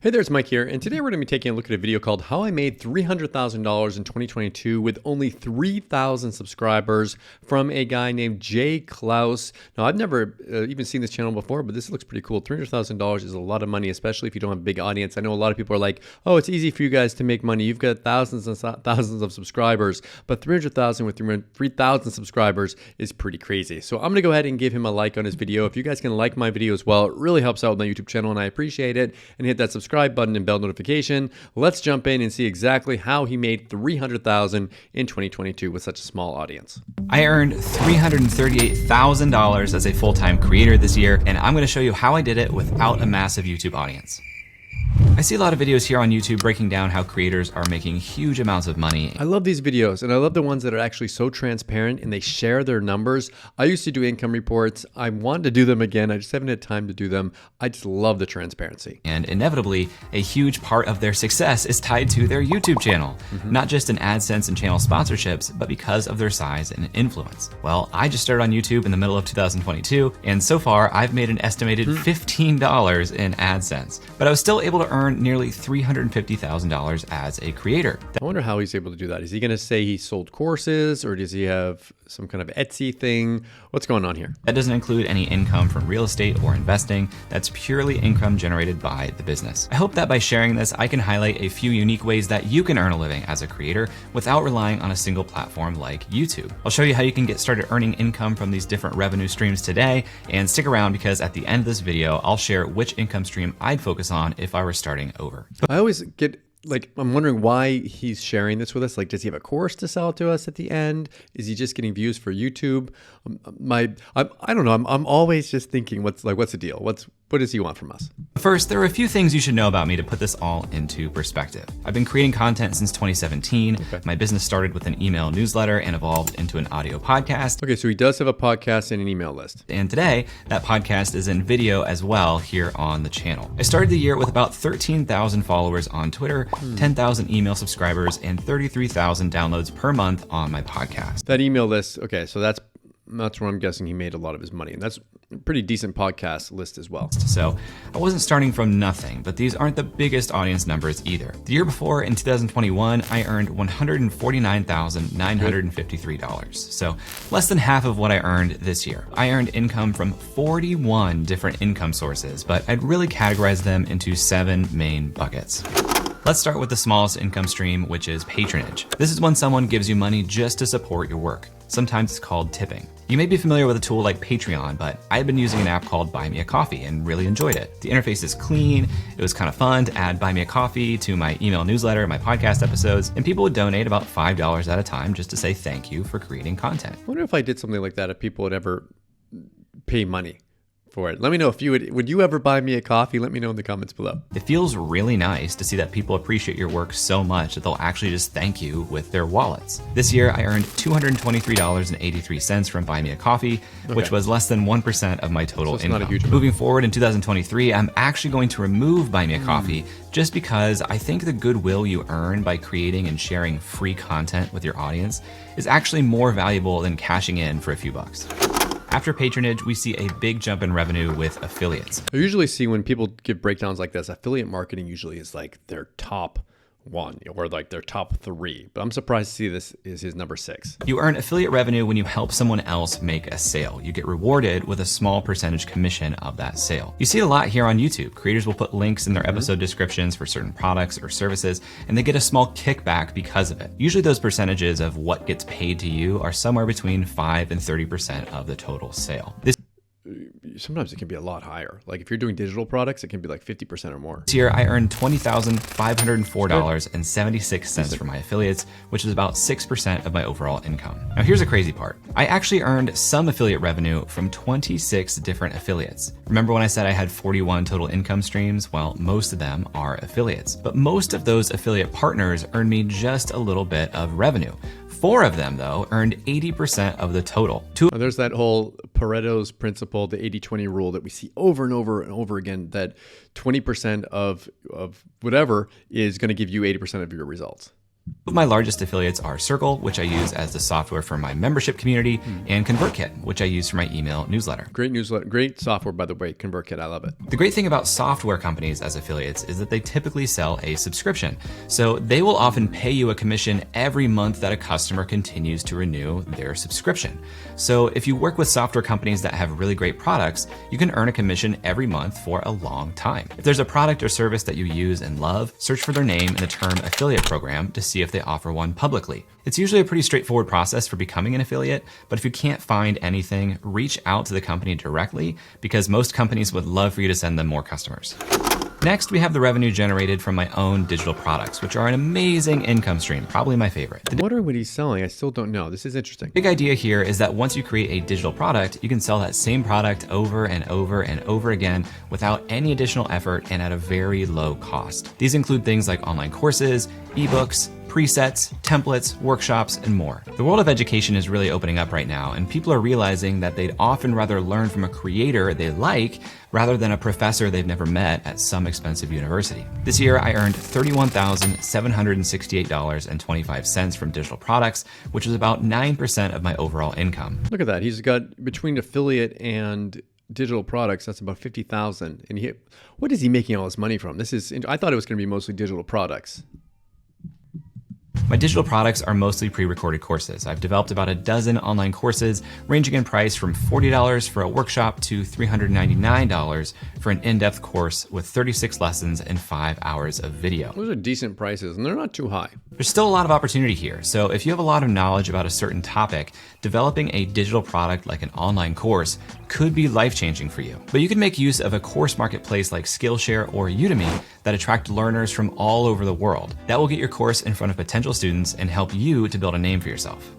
Hey there, it's Mike here, and today we're going to be taking a look at a video called How I Made $300,000 in 2022 with only 3,000 subscribers from a guy named Clouse. Now, I've never even seen this channel before, but this looks pretty cool. $300,000 is a lot of money, especially if you don't have a big audience. I know a lot of people are like, oh, it's easy for you guys to make money. You've got thousands and thousands of subscribers, but 300,000 with 3,000 subscribers is pretty crazy. So I'm going to go ahead and give him a like on his video. If you guys can like my video as well, it really helps out with my YouTube channel, and I appreciate it. And hit that subscribe button and bell notification. Let's jump in and see exactly how he made $300,000 in 2022 with such a small audience. I earned $338,000 as a full-time creator this year, and I'm going to show you how I did it without a massive YouTube audience. I see a lot of videos here on YouTube breaking down how creators are making huge amounts of money. I love these videos, and I love the ones that are actually so transparent and they share their numbers. I used to do income reports. I want to do them again. I just haven't had time to do them. I just love the transparency. And inevitably, a huge part of their success is tied to their YouTube channel. Not just in AdSense and channel sponsorships, but because of their size and influence. Well, I just started on YouTube in the middle of 2022, and so far I've made an estimated $15 in AdSense. But I was still able to earn nearly $350,000 as a creator. I wonder how he's able to do that. Is he going to say he sold courses, or does he have some kind of Etsy thing? What's going on here? That doesn't include any income from real estate or investing. That's purely income generated by the business. I hope that by sharing this, I can highlight a few unique ways that you can earn a living as a creator without relying on a single platform like YouTube. I'll show you how you can get started earning income from these different revenue streams today, and stick around because at the end of this video, I'll share which income stream I'd focus on if I were starting over. I always get I'm wondering why he's sharing this with us. Like, does he have a course to sell to us at the end? Is he just getting views for YouTube? I don't know. I'm always just thinking, what's the deal? What does he want from us? First, there are a few things you should know about me to put this all into perspective. I've been creating content since 2017. Okay. My business started with an email newsletter and evolved into an audio podcast. Okay, so he does have a podcast and an email list. And today, that podcast is in video as well here on the channel. I started the year with about 13,000 followers on Twitter, 10,000 email subscribers, and 33,000 downloads per month on my podcast. That email list, okay, so that's where I'm guessing he made a lot of his money. And that's a pretty decent podcast list as well. So I wasn't starting from nothing, but these aren't the biggest audience numbers either. The year before, in 2021, I earned $149,953. So less than half of what I earned this year. I earned income from 41 different income sources, but I'd really categorize them into 7 main buckets. Let's start with the smallest income stream, which is patronage. This is when someone gives you money just to support your work. Sometimes it's called tipping. You may be familiar with a tool like Patreon, but I've been using an app called Buy Me a Coffee and really enjoyed it. The interface is clean. It was kind of fun to add Buy Me a Coffee to my email newsletter, my podcast episodes, and people would donate about $5 at a time just to say thank you for creating content. I wonder if I did something like that, if people would ever pay money for it. Let me know if you would you ever buy me a coffee? Let me know in the comments below. It feels really nice to see that people appreciate your work so much that they'll actually just thank you with their wallets. This year, I earned $223.83 from Buy Me a Coffee, which was less than 1% of my total income. Not a huge amount. Moving forward in 2023, I'm actually going to remove Buy Me a Coffee just because I think the goodwill you earn by creating and sharing free content with your audience is actually more valuable than cashing in for a few bucks. After patronage, we see a big jump in revenue with affiliates. I usually see when people give breakdowns like this, affiliate marketing usually is like their top one or like their top 3, but I'm surprised to see this is his number 6. You earn affiliate revenue when you help someone else make a sale. You get rewarded with a small percentage commission of that sale. You see it a lot here on YouTube. Creators will put links in their episode descriptions for certain products or services, and they get a small kickback because of it. Usually those percentages of what gets paid to you are somewhere between 5 and 30% of the total sale. Sometimes it can be a lot higher. Like if you're doing digital products, it can be like 50% or more. This year, I earned $20,504.76 from my affiliates, which is about 6% of my overall income. Now here's the crazy part. I actually earned some affiliate revenue from 26 different affiliates. Remember when I said I had 41 total income streams? Well, most of them are affiliates, but most of those affiliate partners earned me just a little bit of revenue. 4 of them, though, earned 80% of the total. There's that whole Pareto's principle, the 80-20 rule that we see over and over and over again, that 20% of whatever is going to give you 80% of your results. Of my largest affiliates are Circle, which I use as the software for my membership community, and ConvertKit, which I use for my email newsletter. Great newsletter, great software, by the way, ConvertKit, I love it. The great thing about software companies as affiliates is that they typically sell a subscription. So they will often pay you a commission every month that a customer continues to renew their subscription. So if you work with software companies that have really great products, you can earn a commission every month for a long time. If there's a product or service that you use and love, search for their name in the term affiliate program to see if they offer one publicly. It's usually a pretty straightforward process for becoming an affiliate, but if you can't find anything, reach out to the company directly because most companies would love for you to send them more customers. Next, we have the revenue generated from my own digital products, which are an amazing income stream, probably my favorite. I'm wondering what he's selling. I still don't know. This is interesting. Big idea here is that once you create a digital product, you can sell that same product over and over and over again without any additional effort and at a very low cost. These include things like online courses, ebooks, presets, templates, workshops, and more. The world of education is really opening up right now, and people are realizing that they'd often rather learn from a creator they like rather than a professor they've never met at some expensive university. This year, I earned $31,768.25 from digital products, which is about 9% of my overall income. Look at that. He's got, between affiliate and digital products, that's about 50,000. And what is he making all this money from? I thought it was going to be mostly digital products. My digital products are mostly pre-recorded courses. I've developed about a dozen online courses ranging in price from $40 for a workshop to $399 for an in-depth course with 36 lessons and 5 hours of video. Those are decent prices, and they're not too high. There's still a lot of opportunity here, so if you have a lot of knowledge about a certain topic, developing a digital product like an online course could be life-changing for you. But you can make use of a course marketplace like Skillshare or Udemy that attract learners from all over the world. That will get your course in front of potential students and help you to build a name for yourself.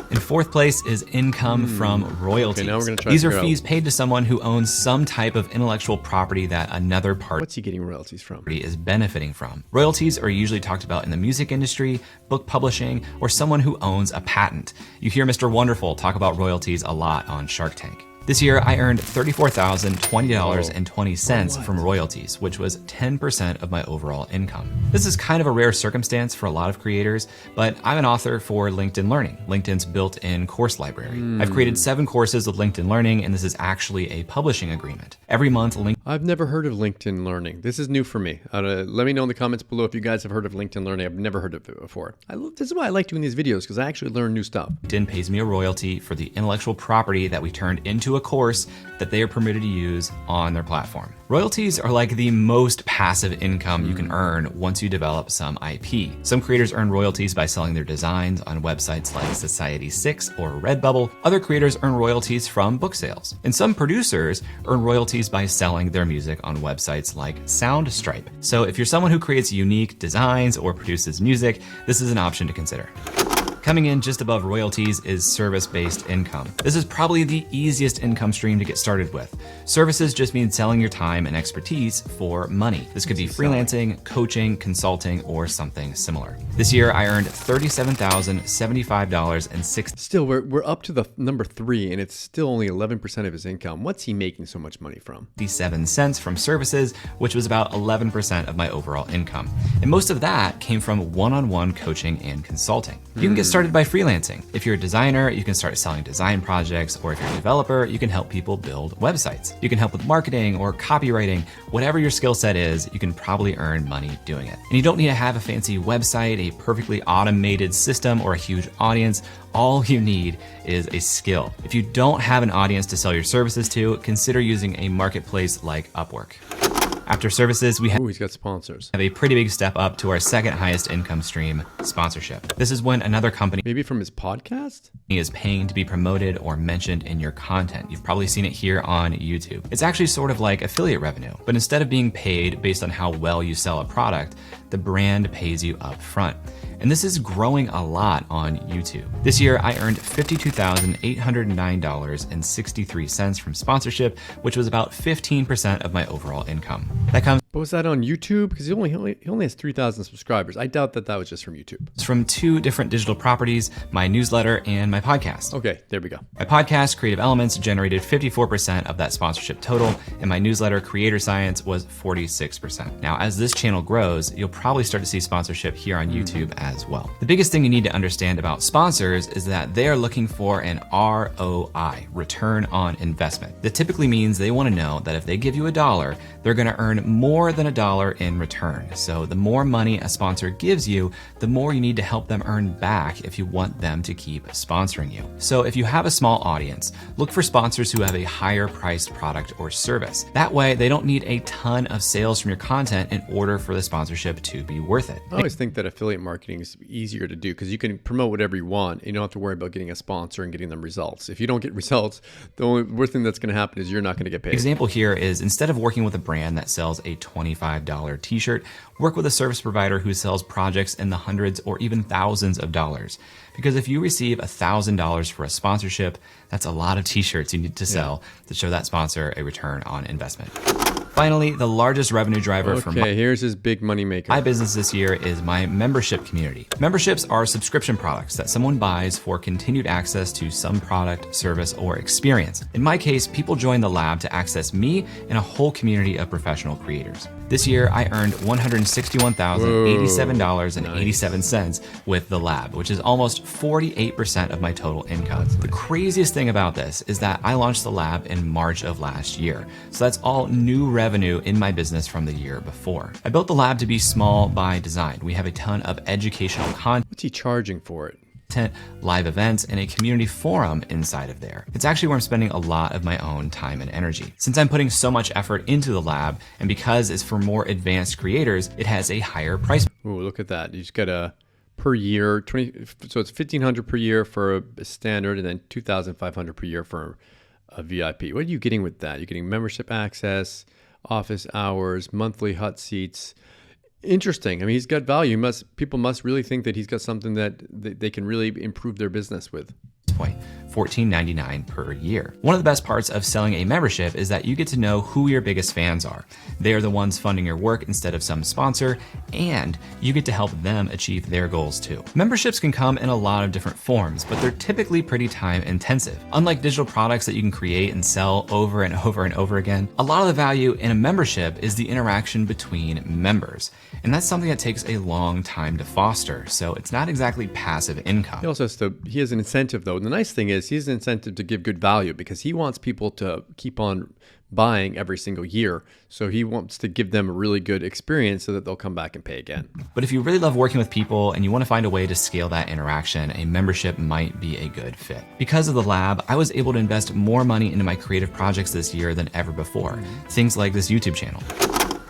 In fourth place is income from royalties. Okay, now we're gonna try These to are figure fees paid to someone who owns some type of intellectual property that another party What's he getting royalties from? is benefiting from. Royalties are usually talked about in the music industry, book publishing, or someone who owns a patent. You hear Mr. Wonderful talk about royalties a lot on Shark Tank. This year, I earned $34,020.20 from royalties, which was 10% of my overall income. This is kind of a rare circumstance for a lot of creators, but I'm an author for LinkedIn Learning, LinkedIn's built-in course library. I've created 7 courses with LinkedIn Learning, and this is actually a publishing agreement. Every month, I've never heard of LinkedIn Learning. This is new for me. Let me know in the comments below if you guys have heard of LinkedIn Learning. I've never heard of it before. This is why I like doing these videos, because I actually learn new stuff. LinkedIn pays me a royalty for the intellectual property that we turned into a course that they are permitted to use on their platform. Royalties are like the most passive income you can earn once you develop some IP. Some creators earn royalties by selling their designs on websites like Society6 or Redbubble. Other creators earn royalties from book sales. And some producers earn royalties by selling their music on websites like Soundstripe. So if you're someone who creates unique designs or produces music, this is an option to consider. Coming in just above royalties is service-based income. This is probably the easiest income stream to get started with. Services just mean selling your time and expertise for money. This could be freelancing, coaching, consulting, or something similar. This year, I earned $37,075.60. Still, we're up to the number 3, and it's still only 11% of his income. What's he making so much money from? 57 cents from services, which was about 11% of my overall income. And most of that came from one-on-one coaching and consulting. You can get started by freelancing. If you're a designer, you can start selling design projects, or if you're a developer, you can help people build websites. You can help with marketing or copywriting. Whatever your skill set is, you can probably earn money doing it. And you don't need to have a fancy website, a perfectly automated system, or a huge audience. All you need is a skill. If you don't have an audience to sell your services to, consider using a marketplace like Upwork. After services, we have Ooh, he's got sponsors. a pretty big step up to our second highest income stream, sponsorship. This is when another company Maybe from his podcast? is paying to be promoted or mentioned in your content. You've probably seen it here on YouTube. It's actually sort of like affiliate revenue, but instead of being paid based on how well you sell a product, the brand pays you up front. And this is growing a lot on YouTube. This year, I earned $52,809.63 from sponsorship, which was about 15% of my overall income. That comes But was that on YouTube? Because he only has 3,000 subscribers. I doubt that was just from YouTube. It's from 2 different digital properties, my newsletter and my podcast. Okay, there we go. My podcast, Creative Elements, generated 54% of that sponsorship total, and my newsletter, Creator Science, was 46%. Now, as this channel grows, you'll probably start to see sponsorship here on YouTube as well. The biggest thing you need to understand about sponsors is that they are looking for an ROI, return on investment. That typically means they want to know that if they give you $1, they're going to earn more than $1 in return. So the more money a sponsor gives you, the more you need to help them earn back if you want them to keep sponsoring you. So if you have a small audience, look for sponsors who have a higher priced product or service. That way, they don't need a ton of sales from your content in order for the sponsorship to be worth it. I always think that affiliate marketing is easier to do because you can promote whatever you want. You don't have to worry about getting a sponsor and getting them results. If you don't get results, the only worst thing that's going to happen is you're not going to get paid. Example here is instead of working with a brand that sells a $25 t-shirt, work with a service provider who sells projects in the hundreds or even thousands of dollars. Because if you receive $1,000 for a sponsorship, that's a lot of t-shirts you need to sell to show that sponsor a return on investment. Finally, the largest revenue driver for here's his big money maker. My business this year is my membership community. Memberships are subscription products that someone buys for continued access to some product, service, or experience. In my case, people join the lab to access me and a whole community of professional creators. This year, I earned $161,087.87 with the lab, which is almost 48% of my total income. The craziest thing about this is that I launched the lab in March of last year. So that's all new revenue in my business from the year before. I built the lab to be small by design. We have a ton of educational content. What's he charging for it? Live events, and a community forum inside of there. It's actually where I'm spending a lot of my own time and energy. Since I'm putting so much effort into the lab, and because it's for more advanced creators, it has a higher price. Ooh, look at that. You just got a per year, so it's $1,500 per year for a standard and then $2,500 per year for a VIP. What are you getting with that? You're getting membership access, office hours, monthly hot seats. Interesting. I mean, he's got value. People must really think that he's got something that they can really improve their business with. $14.99 per year. One of the best parts of selling a membership is that you get to know who your biggest fans are. They are the ones funding your work instead of some sponsor, and you get to help them achieve their goals too. Memberships can come in a lot of different forms, but they're typically pretty time intensive. Unlike digital products that you can create and sell over and over and over again, a lot of the value in a membership is the interaction between members. And that's something that takes a long time to foster, so it's not exactly passive income. He has an incentive though. And the nice thing is he has an incentive to give good value because he wants people to keep on buying every single year. So he wants to give them a really good experience so that they'll come back and pay again. But if you really love working with people and you want to find a way to scale that interaction, a membership might be a good fit. Because of the lab, I was able to invest more money into my creative projects this year than ever before. Things like this YouTube channel.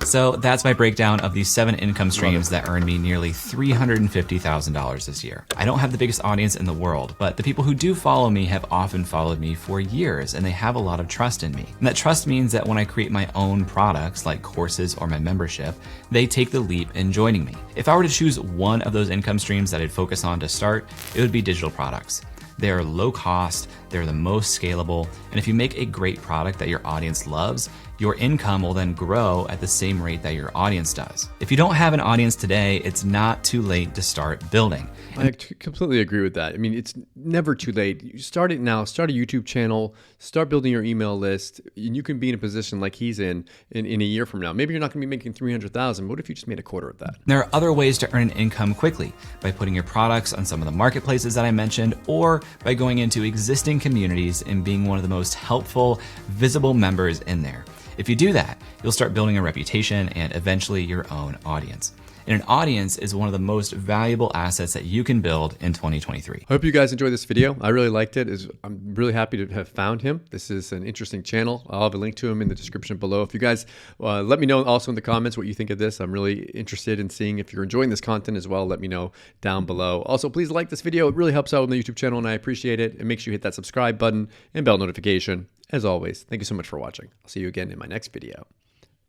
So that's my breakdown of these 7 income streams that earned me nearly $350,000 this year. I don't have the biggest audience in the world, but the people who do follow me have often followed me for years, and they have a lot of trust in me. And that trust means that when I create my own products like courses or my membership, they take the leap in joining me. If I were to choose one of those income streams that I'd focus on to start, it would be digital products. They are low cost, they're the most scalable, and if you make a great product that your audience loves, your income will then grow at the same rate that your audience does. If you don't have an audience today, it's not too late to start building. I completely agree with that. I mean, it's never too late. You start it now, start a YouTube channel, start building your email list, and you can be in a position like he's in a year from now. Maybe you're not gonna be making $300,000, but what if you just made a quarter of that? There are other ways to earn an income quickly, by putting your products on some of the marketplaces that I mentioned, or by going into existing communities and being one of the most helpful, visible members in there. If you do that, you'll start building a reputation and eventually your own audience. And an audience is one of the most valuable assets that you can build in 2023. I hope you guys enjoyed this video. I really liked it. I'm really happy to have found him. This is an interesting channel. I'll have a link to him in the description below. If you guys let me know also in the comments what you think of this. I'm really interested in seeing if you're enjoying this content as well. Let me know down below. Also, please like this video. It really helps out on the YouTube channel and I appreciate it. And make sure you hit that subscribe button and bell notification. As always, thank you so much for watching. I'll see you again in my next video.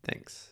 Thanks.